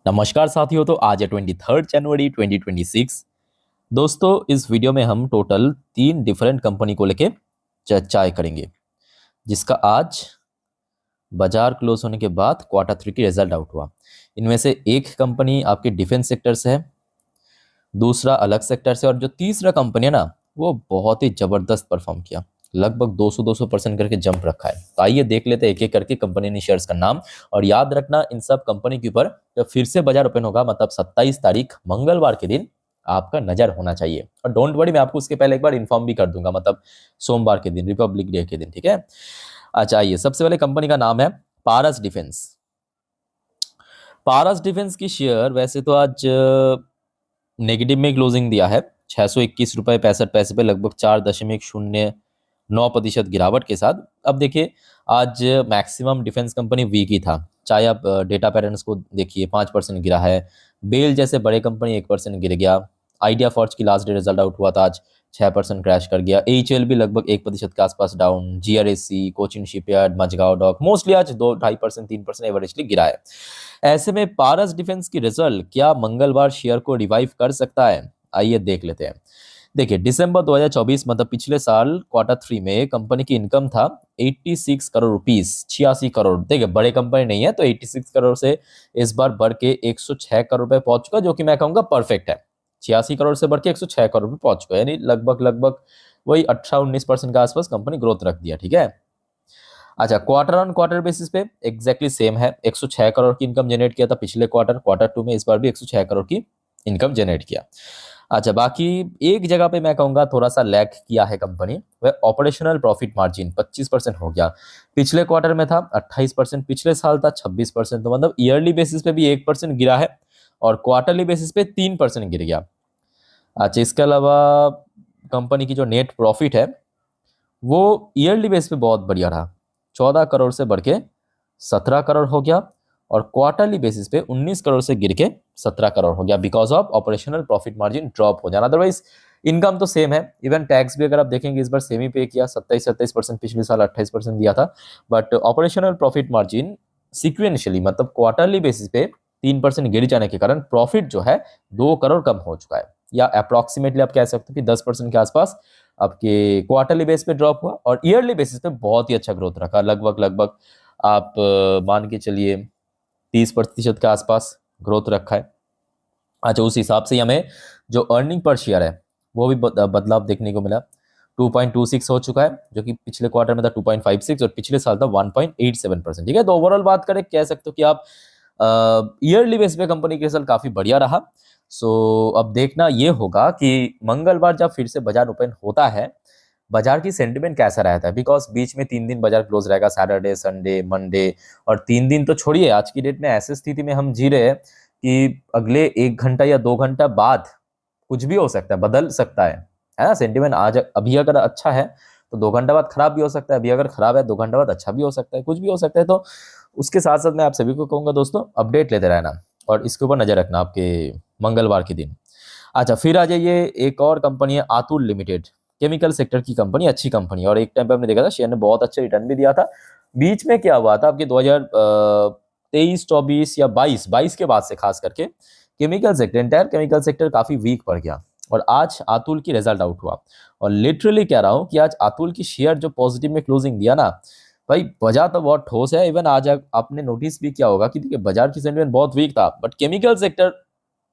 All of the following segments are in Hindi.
नमस्कार साथियों। तो आज है 23 जनवरी 2026। दोस्तों, इस वीडियो में हम टोटल 3 डिफरेंट कंपनी को लेके चर्चा करेंगे, जिसका आज बाजार क्लोज होने के बाद क्वार्टर 3 की रिजल्ट आउट हुआ। इनमें से एक कंपनी आपके डिफेंस सेक्टर से है, दूसरा अलग सेक्टर से, और जो तीसरा कंपनी है ना, वो बहुत ही जबरदस्त परफॉर्म किया। लगभग 200-200% करके जंप रखा है। तो आइए देख लेते हैं एक एक करके कंपनी ने शेयर्स का नाम। और याद रखना, इन सब कंपनी के ऊपर जब फिर से बाजार ओपन होगा, मतलब 27 तारीख मंगलवार के दिन, आपका नजर होना चाहिए। और डोंट वरी, मैं आपको उसके पहले एक बार इन्फॉर्म भी कर दूंगा, मतलब सोमवार के दिन, रिपब्लिक डे के दिन। ठीक है। अच्छा, आइए सबसे पहले कंपनी का नाम है पारस डिफेंस। पारस डिफेंस की शेयर वैसे तो आज नेगेटिव में क्लोजिंग दिया है, 621 रुपये 65 पैसे पे, लगभग 4.09% गिरावट के साथ। अब देखिए, आज मैक्सिमम डिफेंस कंपनी वीक ही था। चाहे आप डेटा पैटर्न्स को देखिए, 5% गिरा है। बेल जैसे बड़े कंपनी 1% गिर गया। आइडिया फॉर्ज की लास्ट डे रिजल्ट आउट हुआ था, आज 6% क्रैश कर गया। एचएल भी लगभग 1% के आसपास down. GRSC, Cochin shipyard, Mazagon dock mostly आज 2-2.5% 3% एवरेजली गिरा है। ऐसे में पारस डिफेंस की रिजल्ट क्या मंगलवार शेयर को रिवाइव कर सकता है? आइए देख लेते हैं। देखिए, दिसंबर 2024 मतलब पिछले साल क्वार्टर 3 में कंपनी की इनकम था 86 करोड़ रुपीस, 86 करोड़। देखिए, बड़े कंपनी नहीं है, तो 86 करोड़ से इस बार बढ़ के 106 करोड़ रुपए पहुंच चुका, जो कि मैं कहूंगा परफेक्ट है। 86 करोड़ से बढ़ के 106 करोड़ रुपए पहुंच चुका है, यानी लगभग लगभग वही 18-19% के आसपास कंपनी ग्रोथ रख दिया। ठीक है। अच्छा, क्वार्टर ऑन क्वार्टर बेसिस पे एग्जैक्टली सेम है। 106 करोड़ की इनकम जनरेट किया था पिछले क्वार्टर 2 में, इस बार भी 106 करोड़ की इनकम जनरेट किया। अच्छा, बाकी एक जगह पे मैं कहूंगा थोड़ा सा लैग किया है कंपनी, वह ऑपरेशनल प्रॉफिट मार्जिन 25% हो गया। पिछले क्वार्टर में था 28%, पिछले साल था 26%। तो मतलब ईयरली बेसिस पे भी 1% गिरा है, और क्वार्टरली बेसिस पे 3% गिर गया। अच्छा, इसके अलावा कंपनी की जो नेट प्रॉफिट है, वो ईयरली बेस पे बहुत बढ़िया रहा। 14 करोड़ से बढ़ के 17 करोड़ हो गया, और क्वार्टरली बेसिस पे 19 करोड़ से गिर के 17 करोड़ हो गया, because of operational profit margin drop हो जाना। अदरवाइज इनकम तो सेम है। इवन टैक्स भी अगर आप देखेंगे, इस बार सेम ही पे किया, 27-27%। पिछले साल 28% दिया था। But operational profit margin sequentially, मतलब क्वार्टरली बेसिस पे 3% गिर जाने के कारण प्रॉफिट जो है 2 करोड़ कम हो चुका है, या अप्रोक्सीमेटली आप कह सकते हो कि 10% के आसपास आपके क्वार्टरली बेस पे ड्रॉप हुआ। और ईयरली बेसिस पे बहुत ही अच्छा ग्रोथ रखा, लगभग लगभग आप मान के चलिए 30% के आसपास ग्रोथ रखा है। अच्छा, उस हिसाब से हमें जो अर्निंग पर शेयर है, वो भी बदलाव देखने को मिला। 2.26 हो चुका है, जो कि पिछले क्वार्टर में था 2.56, और पिछले साल था 1.87%। ठीक है। तो ओवरऑल बात करें, कह सकते हो कि आप ईयरली बेस पे कंपनी के रिजल्ट काफी बढ़िया रहा। सो अब देखना ये होगा कि मंगलवार जब फिर से बाजार ओपन होता है, बाजार की सेंटिमेंट कैसा रहता है। बिकॉज बीच में 3 दिन बाजार क्लोज रहेगा, सैटरडे, संडे, मंडे। और 3 दिन तो छोड़िए, आज की डेट में ऐसी स्थिति में हम जी रहे हैं कि अगले 1 घंटा या 2 घंटा बाद कुछ भी हो सकता है, बदल सकता है ना। सेंटिमेंट आज अभी अगर अच्छा है तो 2 घंटा बाद खराब भी हो सकता है, अभी अगर खराब है 2 घंटा बाद अच्छा भी हो सकता है, कुछ भी हो सकता है। तो उसके साथ साथ मैं आप सभी को कहूंगा दोस्तों, अपडेट लेते रहना और इसके ऊपर नजर रखना आपके मंगलवार के दिन। अच्छा, फिर आ जाइए, एक और कंपनी है अतुल लिमिटेड। केमिकल सेक्टर की कंपनी, अच्छी कंपनी, और एक टाइम पे हमने देखा था शेयर ने बहुत अच्छा रिटर्न भी दिया था। बीच में क्या हुआ था, आपके 2023-24 या 22 के बाद से खास करके chemical sector, entire chemical sector काफी वीक पड़ गया। और आज अतुल की रिजल्ट आउट हुआ, और लिटरली कह रहा हूं कि आज अतुल की शेयर जो पॉजिटिव में क्लोजिंग दिया ना, भाई वजह तो बहुत ठोस है। इवन आज आपने नोटिस भी किया होगा कि देखिए, बाजार की सेंटिमेंट बहुत वीक था, बट केमिकल सेक्टर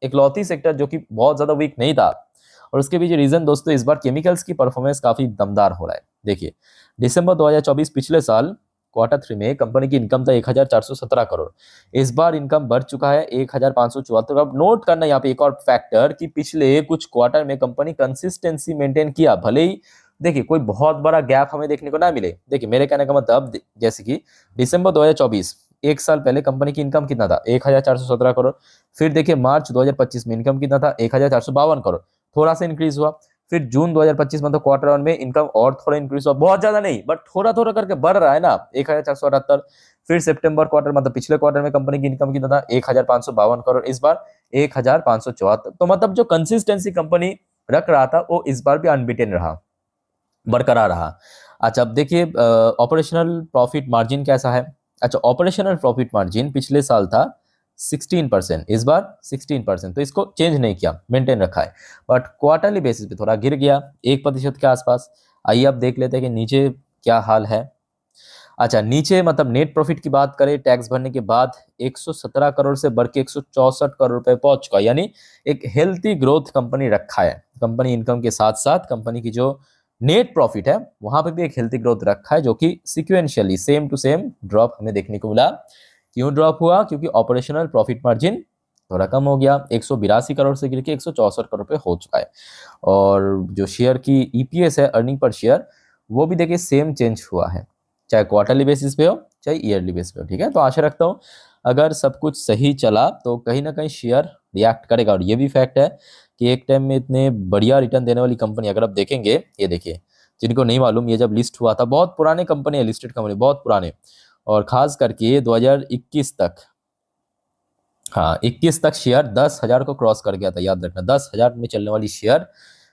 इकलौती सेक्टर जो कि बहुत ज्यादा वीक नहीं था। और उसके पीछे रीजन दोस्तों, इस बार केमिकल्स की परफॉर्मेंस काफी दमदार हो रहा है। देखिए, दिसंबर 2024 पिछले साल क्वार्टर 3 में कंपनी की इनकम था 1417 करोड़। इस बार इनकम बढ़ चुका है 1574। अब नोट करना यहाँ पे एक और फैक्टर कि पिछले कुछ क्वार्टर में कंपनी कंसिस्टेंसी मेंटेन किया, भले ही देखिए कोई बहुत बड़ा गैप हमें देखने को ना मिले। देखिए, मेरे कहने का मतलब, जैसे कि दिसंबर 2024, एक साल पहले कंपनी की इनकम कितना था, 1417 करोड़। फिर देखिए, मार्च 2025 में इनकम कितना था, 1452 करोड़। थोड़ा सा इंक्रीज हुआ। फिर जून 2025 मतलब क्वार्टर 1 में इनकम और थोड़ा इंक्रीज हुआ, बहुत ज्यादा नहीं, बट थोड़ा थोड़ा करके बढ़ रहा है ना, 1478। फिर सितंबर क्वार्टर मतलब पिछले क्वार्टर में कंपनी की इनकम कितना था, 1552 करोड़। इस बार 1574। तो मतलब जो कंसिस्टेंसी कंपनी रख रहा था, वो इस बार भी अनबिटेन रहा, बरकरार रहा। अच्छा, अब देखिए ऑपरेशनल प्रॉफिट मार्जिन कैसा है। अच्छा, ऑपरेशनल प्रॉफिट मार्जिन पिछले साल था 16%, इस बार 16%, तो इसको चेंज नहीं किया, मेंटेन रखा है। बट क्वार्टरली बेसिस पे थोड़ा गिर गया 1% के आसपास। आइए अब देख लेते हैं कि नीचे क्या हाल है। अच्छा, नीचे मतलब नेट प्रॉफिट की बात करें टैक्स भरने के बाद 117 करोड़ से बढ़ के 164 करोड़ रुपए पहुंच चुका, यानी एक हेल्थी ग्रोथ कंपनी रखा है। कंपनी इनकम के साथ साथ कंपनी की जो नेट प्रॉफिट है वहां पे भी एक हेल्थी ग्रोथ रखा है, जो कि sequentially same to same drop हमें देखने को मिला। क्यों ड्रॉप हुआ? क्योंकि ऑपरेशनल प्रॉफिट मार्जिन थोड़ा कम हो गया, 182 करोड़ से गिर के 164 करोड़ रुपए हो चुका है। और जो शेयर की ईपीएस है, अर्निंग पर शेयर, वो भी देखिए सेम चेंज हुआ है, चाहे क्वार्टरली बेसिस पे हो चाहे ईयरली बेसिस पे हो। ठीक है, तो आशा रखता हूँ अगर सब कुछ सही चला तो कहीं ना कहीं शेयर रिएक्ट करेगा। और ये भी फैक्ट है कि एक टाइम में इतने बढ़िया रिटर्न देने वाली कंपनी अगर आप देखेंगे, ये देखिए, जिनको नहीं मालूम, ये जब लिस्ट हुआ था, बहुत पुराने कंपनी है, लिस्टेड कंपनी बहुत पुराने, और खास करके 2021 तक, हाँ 21 तक शेयर 10,000 को क्रॉस कर गया था। याद रखना, 10,000 में चलने वाली शेयर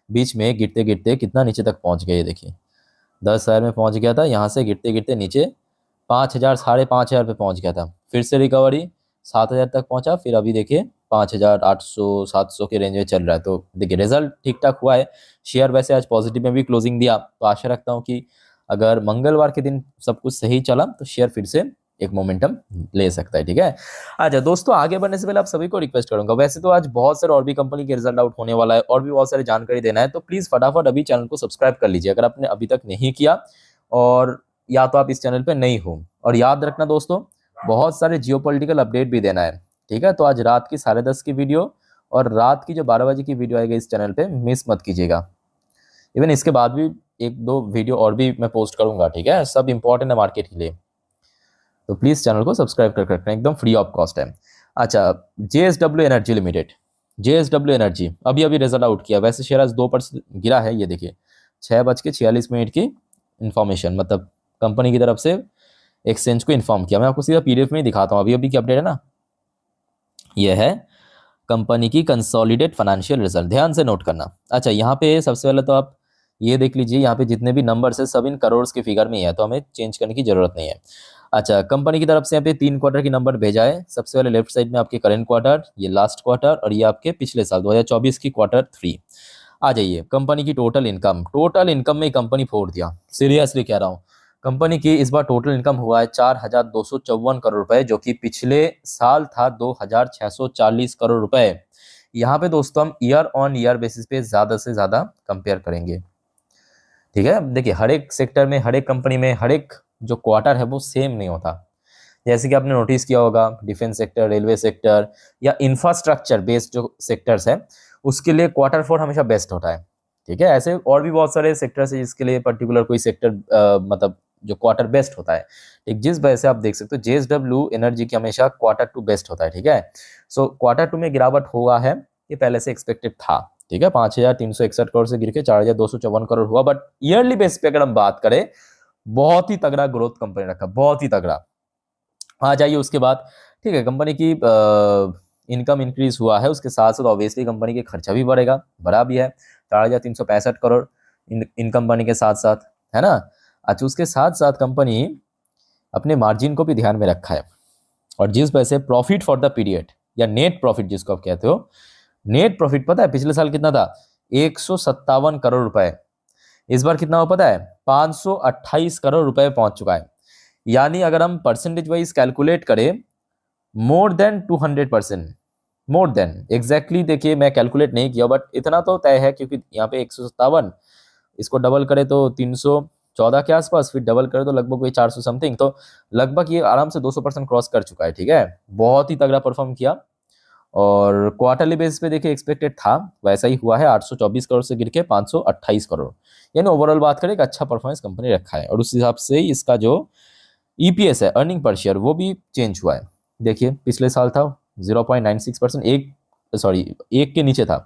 बीच में गिरते गिरते कितना नीचे तक पहुंच गए, ये देखिए 10,000 में पहुंच गया था, यहाँ से गिरते गिरते नीचे 5,000, 5,500 पे पहुंच गया था। फिर से रिकवरी 7,000 तक पहुंचा, फिर अभी देखिए 5,800 700 के रेंज में चल रहा है। तो देखिए रिजल्ट ठीक ठाक हुआ है। शेयर वैसे आज पॉजिटिव में भी क्लोजिंग दिया, तो आशा रखता हूँ कि अगर मंगलवार के दिन सब कुछ सही चला तो शेयर फिर से एक मोमेंटम ले सकता है। ठीक है, अच्छा दोस्तों, आगे बढ़ने से पहले आप सभी को रिक्वेस्ट करूंगा, वैसे तो आज बहुत सारे और भी कंपनी के रिजल्ट आउट होने वाला है और भी बहुत सारी जानकारी देना है, तो प्लीज फटाफट अभी चैनल को सब्सक्राइब कर लीजिए अगर आपने अभी तक नहीं किया, और या तो आप इस चैनल पे नहीं हो। और याद रखना दोस्तों, बहुत सारे जियोपॉलिटिकल अपडेट भी देना है। ठीक है, तो आज रात की 10:30 की वीडियो और रात की जो 12 बजे की वीडियो आएगी इस चैनल पे, मिस मत कीजिएगा। इवन इसके बाद भी एक दो वीडियो और भी मैं पोस्ट करूंगा। ठीक है, सब इंपॉर्टेंट है मार्केट के लिए, तो प्लीज चैनल को सब्सक्राइब कर रखना, एकदम फ्री ऑफ कॉस्ट है। अच्छा, JSW energy limited, JSW energy अभी अभी रिजल्ट आउट किया। वैसे शेयर आज 2% गिरा है, ये देखिए 6:46 की इंफॉर्मेशन, मतलब कंपनी की तरफ से एक्सचेंज को इन्फॉर्म किया। मैं आपको सीधा पीडीएफ में ही दिखाता हूँ, अभी अभी की अपडेट है ना। यह है कंपनी की कंसोलिडेट फाइनेंशियल रिजल्ट, ध्यान से नोट करना। अच्छा, यहाँ पे सबसे पहले तो आप ये देख लीजिए, यहाँ पे जितने भी नंबर्स है सब इन करोड़ के फिगर में ही है, तो हमें चेंज करने की जरूरत नहीं है। अच्छा, कंपनी की तरफ से यहाँ पे 3 क्वार्टर की नंबर भेजा है। सबसे पहले लेफ्ट साइड में आपके करंट क्वार्टर, ये लास्ट क्वार्टर, और ये आपके पिछले साल 2024 की Q3। आ जाइए, कंपनी की टोटल इनकम में कंपनी फोड़ दिया, सीरियसली कह रहा हूँ। कंपनी की इस बार टोटल इनकम हुआ है 4,254 करोड़ रुपए, जो कि पिछले साल था 2,640 करोड़ रुपए। यहाँ पे दोस्तों हम ईयर ऑन ईयर बेसिस पे ज्यादा से ज्यादा कंपेयर करेंगे। ठीक है, देखिए हर एक सेक्टर में, हर एक कंपनी में, हर एक जो क्वार्टर है वो सेम नहीं होता। जैसे कि आपने नोटिस किया होगा, डिफेंस सेक्टर, रेलवे सेक्टर या इंफ्रास्ट्रक्चर बेस्ड जो सेक्टर्स है, उसके लिए Q4 हमेशा बेस्ट होता है। ठीक है, ऐसे और भी बहुत सारे सेक्टर्स है जिसके लिए पर्टिकुलर कोई सेक्टर मतलब जो क्वार्टर बेस्ट होता है। ठीक, जिस वजह से आप देख सकते हो जेएसडब्ल्यू एनर्जी की हमेशा Q2 बेस्ट होता है। ठीक है, सो Q2 में गिरावट हुआ है, ये पहले से एक्सपेक्टेड था। ठीक है, 5,361 करोड़ से गिर के 4,254 करोड़ हुआ। बट ईयरली बेस पे अगर हम बात करें, बहुत ही तगड़ा ग्रोथ कंपनी रखा, बहुत ही तगड़ा। आ जाइए उसके बाद, ठीक है, कंपनी की इनकम इंक्रीज हुआ है, उसके साथ साथ ऑब्वियसली कंपनी के खर्चा भी बढ़ेगा, बढ़ा भी है 4,365 करोड़ इनकम बनने के साथ साथ, है ना। अच्छा, उसके साथ साथ कंपनी अपने मार्जिन को भी ध्यान में रखा है, और जिस वजह से प्रॉफिट फॉर द पीरियड या नेट प्रॉफिट जिसको आप कहते हो, नेट प्रॉफिट पता है पिछले साल कितना था? 157 करोड़ रुपए। इस बार कितना हो पता है? 528 करोड़ रुपए पहुंच चुका है। यानी अगर हम परसेंटेज वाइज कैलकुलेट करें, more than 200%, more than exactly. देखिए मैं कैलकुलेट नहीं किया, बट इतना तो तय है, क्योंकि यहाँ पे 157, इसको डबल करे तो 314 के आसपास, फिर डबल करे तो लगभग वही 400 समथिंग, तो लगभग ये आराम से 200% क्रॉस कर चुका है। ठीक है, बहुत ही तगड़ा परफॉर्म किया। और क्वार्टरली बेसिस पे देखिए एक्सपेक्टेड था, वैसा ही हुआ है, 824 करोड़ से गिर के 528 करोड़। यानी ओवरऑल बात करें, एक अच्छा परफॉर्मेंस कंपनी रखा है, और उस हिसाब से ही इसका जो ईपीएस है, अर्निंग पर शेयर, वो भी चेंज हुआ है। देखिए पिछले साल था 0.96%, एक के नीचे था।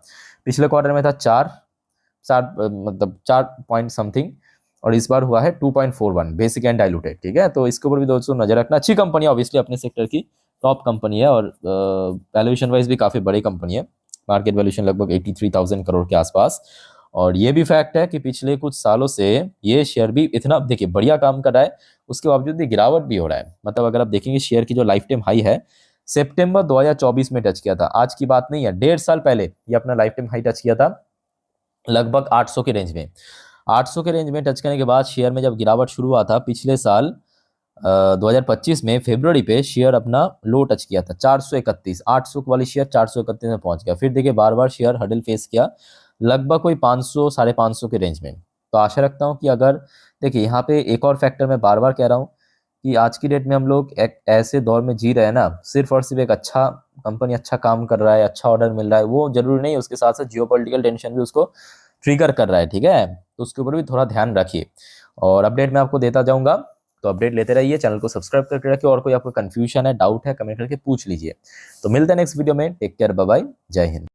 पिछले क्वार्टर में था 4 मतलब 4 पॉइंट समथिंग, और इस बार हुआ है 2.41 बेसिक एंड डाइल्यूटेड। ठीक है, तो इसके ऊपर भी दोस्तों नजर रखना। अच्छी कंपनी है, ऑब्वियसली अपने सेक्टर की टॉप कंपनी है, और वैल्यूएशन वाइज भी काफी बड़ी कंपनी है। मार्केट वैल्यूएशन लगभग 83,000 करोड़ के आसपास। और ये भी फैक्ट है कि पिछले कुछ सालों से ये शेयर भी इतना देखिए बढ़िया काम कर रहा है, उसके बावजूद भी गिरावट भी हो रहा है। मतलब अगर आप देखेंगे शेयर की जो लाइफ टाइम हाई है सितंबर 2024 में टच किया था, आज की बात नहीं है, 1.5 साल पहले ये अपना लाइफ टाइम हाई टच किया था, लगभग 800 के रेंज में। 800 के रेंज में टच करने के बाद शेयर में जब गिरावट शुरू हुआ था पिछले साल 2025 में फरवरी पे शेयर अपना लो टच किया था 431, 800 वाली शेयर 431 में पहुंच गया। फिर देखिए बार बार शेयर हडल फेस किया, लगभग कोई 500 550 के रेंज में। तो आशा रखता हूं कि अगर देखिए यहाँ पे एक और फैक्टर मैं बार बार कह रहा हूँ कि आज की डेट में हम लोग एक ऐसे दौर में जी रहे हैं ना, सिर्फ और सिर्फ एक अच्छा कंपनी अच्छा काम कर रहा है, अच्छा ऑर्डर मिल रहा है, वो जरूरी नहीं, उसके साथ साथ जियोपॉलिटिकल टेंशन भी उसको ट्रिगर कर रहा है, ठीक है, तो उसके ऊपर भी थोड़ा ध्यान रखिए। और अपडेट मैं आपको देता जाऊंगा, तो अपडेट लेते रहिए, चैनल को सब्सक्राइब करके रखिए, और कोई आपको कंफ्यूजन है, डाउट है, कमेंट करके पूछ लीजिए। तो मिलते हैं नेक्स्ट वीडियो में, टेक केयर, बाय बाय, जय हिंद।